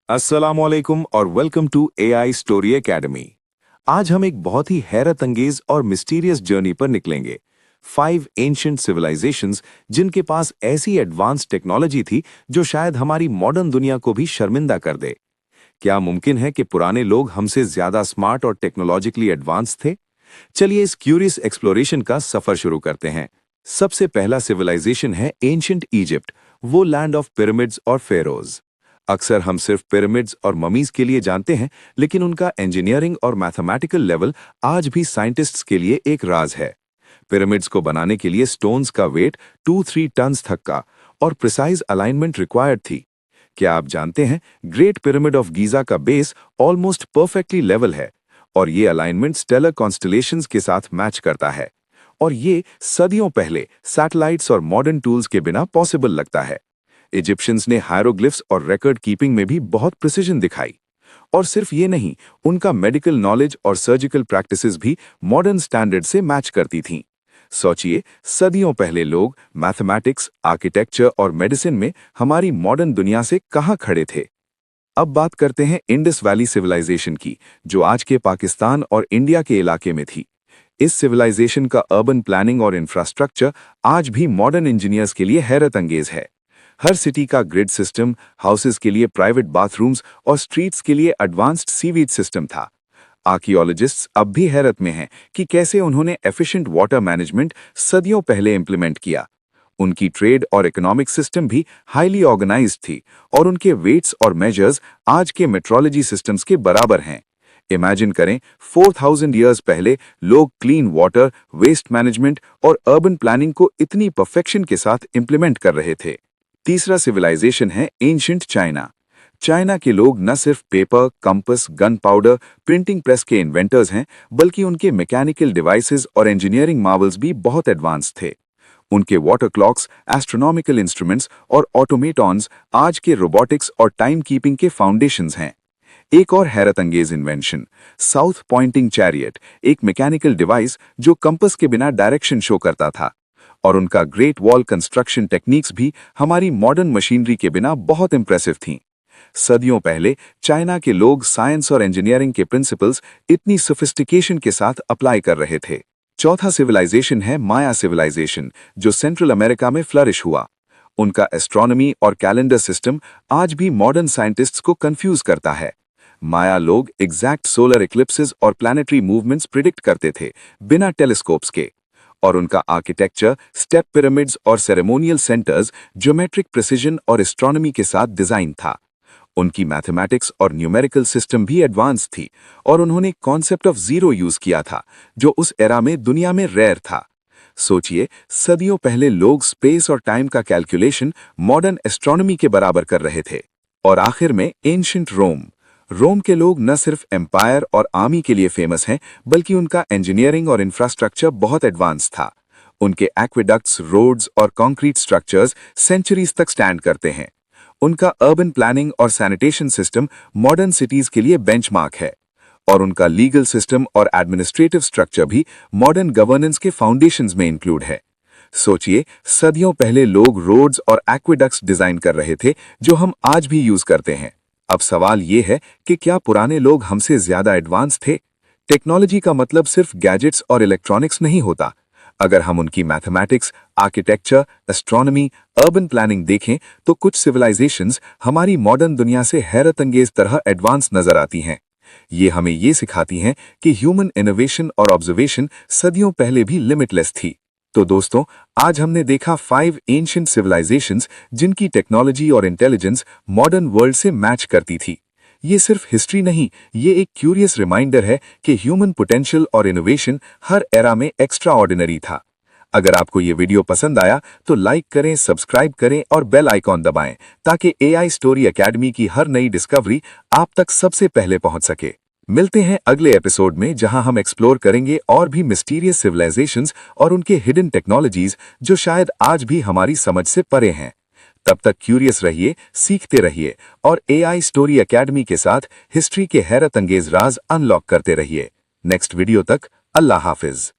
अस्सलामुअलैकुम और welcome to AI story academy. आज हम एक बहुत ही हैरत अंगेज और मिस्टीरियस जर्नी पर निकलेंगे। 5 एंशिएंट सिविलाइजेशंस जिनके पास ऐसी एडवांस टेक्नोलॉजी थी जो शायद हमारी मॉडर्न दुनिया को भी शर्मिंदा कर दे। क्या मुमकिन है कि पुराने लोग हमसे ज्यादा स्मार्ट और टेक्नोलॉजिकली एडवांस थे? चलिए इस क्यूरियस एक्सप्लोरेशन का सफर शुरू करते हैं। सबसे पहला सिविलाइजेशन है एंशिएंट इजिप्ट, वो लैंड ऑफ पिरामिड्स और फेरोज। अक्सर हम सिर्फ पिरामिड्स और ममीज के लिए जानते हैं, लेकिन उनका इंजीनियरिंग और मैथमेटिकल लेवल आज भी साइंटिस्ट्स के लिए एक राज है। पिरामिड्स को बनाने के लिए स्टोन्स का वेट 2-3 टन्स तक का और प्रिसाइज अलाइनमेंट रिक्वायर्ड थी। क्या आप जानते हैं, ग्रेट पिरामिड ऑफ गीजा का बेस ऑलमोस्ट परफेक्टली लेवल है और ये अलाइनमेंट स्टेलर कॉन्स्टलेशंस के साथ मैच करता है। और ये सदियों पहले सैटेलाइट्स और मॉडर्न टूल्स के बिना पॉसिबल लगता है। इजिप्शियंस ने हायरोग्लिफ्स और रिकॉर्ड कीपिंग में भी बहुत प्रिसिजन दिखाई। और सिर्फ ये नहीं, उनका मेडिकल नॉलेज और सर्जिकल प्रैक्टिसेस भी मॉडर्न स्टैंडर्ड से मैच करती थीं। सोचिए, सदियों पहले लोग मैथमेटिक्स, आर्किटेक्चर और मेडिसिन में हमारी मॉडर्न दुनिया से कहाँ खड़े थे। अब बात करते हैं इंडस वैली सिविलाइजेशन की, जो आज के पाकिस्तान और इंडिया के इलाके में थी। इस सिविलाइजेशन का अर्बन प्लानिंग और इंफ्रास्ट्रक्चर आज भी मॉडर्न इंजीनियर्स के लिए हैरत अंगेज है। हर सिटी का ग्रिड सिस्टम, हाउसेस के लिए प्राइवेट बाथरूम्स और स्ट्रीट्स के लिए एडवांस्ड सीवेज सिस्टम था। आर्कियोलॉजिस्ट्स अब भी हैरत में हैं कि कैसे उन्होंने एफिशिएंट वाटर मैनेजमेंट सदियों पहले इंप्लीमेंट किया। उनकी ट्रेड और इकोनॉमिक सिस्टम भी हाईली ऑर्गेनाइज्ड थी और उनके वेट्स और मेजर्स आज के मेट्रोलॉजी सिस्टम्स के बराबर हैं। इमेजिन करें, 4000 ईयर्स पहले लोग क्लीन वाटर, वेस्ट मैनेजमेंट और अर्बन प्लानिंग को इतनी परफेक्शन के साथ इंप्लीमेंट कर रहे थे। तीसरा सिविलाइजेशन है एंशिएंट चाइना। चाइना के लोग न सिर्फ paper, compass, gun powder, printing press के इन्वेंटर्स हैं, बल्कि उनके मैकेनिकल डिवाइसेस और इंजीनियरिंग मार्वल्स भी बहुत एडवांस थे। उनके वाटर क्लॉक्स, एस्ट्रोनॉमिकल इंस्ट्रूमेंट्स और ऑटोमेटॉन्स आज के रोबोटिक्स और टाइम कीपिंग के फाउंडेशंस हैं। एक और हैरत अंगेज इन्वेंशन, साउथ पॉइंटिंग चैरियट, एक मैकेनिकल डिवाइस जो कंपास के बिना डायरेक्शन शो करता था। और उनका ग्रेट वॉल कंस्ट्रक्शन टेक्निक्स भी हमारी मॉडर्न मशीनरी के बिना बहुत इंप्रेसिव थीं। सदियों पहले चाइना के लोग साइंस और इंजीनियरिंग के प्रिंसिपल्स इतनी सोफिस्टिकेशन के साथ अप्लाई कर रहे थे। चौथा सिविलाइजेशन है माया सिविलाइजेशन, जो सेंट्रल अमेरिका में फ्लरिश हुआ। उनका एस्ट्रोनॉमी और कैलेंडर सिस्टम आज भी मॉडर्न साइंटिस्ट्स को कंफ्यूज करता है। माया लोग एग्जैक्ट सोलर इक्लिप्सेस और प्लैनेटरी मूवमेंट्स प्रिडिक्ट करते थे, बिना टेलीस्कोप्स के। और उनका आर्किटेक्चर, स्टेप पिरामिड्स और सेरेमोनियल सेंटर्स ज्योमेट्रिक प्रिसिजन और एस्ट्रोनॉमी के साथ डिजाइन था। उनकी मैथमेटिक्स और न्यूमेरिकल सिस्टम भी एडवांस थी और उन्होंने कॉन्सेप्ट ऑफ जीरो यूज किया था, जो उस एरा में दुनिया में रेयर था। सोचिए, सदियों पहले लोग स्पेस और टाइम का कैलकुलेशन मॉडर्न एस्ट्रोनॉमी के बराबर कर रहे थे। और आखिर में एंशिएंट रोम। रोम के लोग न सिर्फ एम्पायर और आर्मी के लिए फेमस हैं, बल्कि उनका इंजीनियरिंग और इंफ्रास्ट्रक्चर बहुत एडवांस था। उनके एक्वेडक्ट्स, रोड्स और कंक्रीट स्ट्रक्चर्स सेंचुरीज तक स्टैंड करते हैं। उनका अर्बन प्लानिंग और सैनिटेशन सिस्टम मॉडर्न सिटीज के लिए बेंचमार्क है। और उनका लीगल सिस्टम और एडमिनिस्ट्रेटिव स्ट्रक्चर भी मॉडर्न गवर्नेंस के फाउंडेशंस में इंक्लूड है। सोचिए, सदियों पहले लोग रोड्स और एक्वेडक्ट्स डिजाइन कर रहे थे, जो हम आज भी यूज करते हैं। अब सवाल ये है कि क्या पुराने लोग हमसे ज्यादा एडवांस थे? टेक्नोलॉजी का मतलब सिर्फ गैजेट्स और इलेक्ट्रॉनिक्स नहीं होता। अगर हम उनकी mathematics, architecture, astronomy, urban planning देखें, तो कुछ सिविलाइजेशंस हमारी मॉडर्न दुनिया से हैरत अंगेज तरह एडवांस नजर आती हैं। ये हमें ये सिखाती हैं कि ह्यूमन इनोवेशन और ऑब्जर्वेशन सदियों पहले भी लिमिटलेस थी। तो दोस्तों, आज हमने देखा 5 एंशिएंट सिविलाइजेशंस जिनकी टेक्नोलॉजी और इंटेलिजेंस मॉडर्न वर्ल्ड से मैच करती थी। ये सिर्फ हिस्ट्री नहीं, ये एक क्यूरियस रिमाइंडर है कि ह्यूमन पोटेंशियल और इनोवेशन हर एरा में एक्स्ट्रा ऑर्डिनरी था। अगर आपको ये वीडियो पसंद आया तो लाइक करें, सब्सक्राइब करें और बेल आइकॉन दबाएं, ताकि एआई स्टोरी एकेडमी की हर नई डिस्कवरी आप तक सबसे पहले पहुंच सके। मिलते हैं अगले एपिसोड में, जहां हम एक्सप्लोर करेंगे और भी मिस्टीरियस सिविलाइजेशंस और उनके हिडन टेक्नोलॉजीज जो शायद आज भी हमारी समझ से परे हैं। तब तक क्यूरियस रहिए, सीखते रहिए और एआई स्टोरी एकेडमी के साथ हिस्ट्री के हैरत अंगेज राज अनलॉक करते रहिए। नेक्स्ट वीडियो तक अल्लाह हाफिज।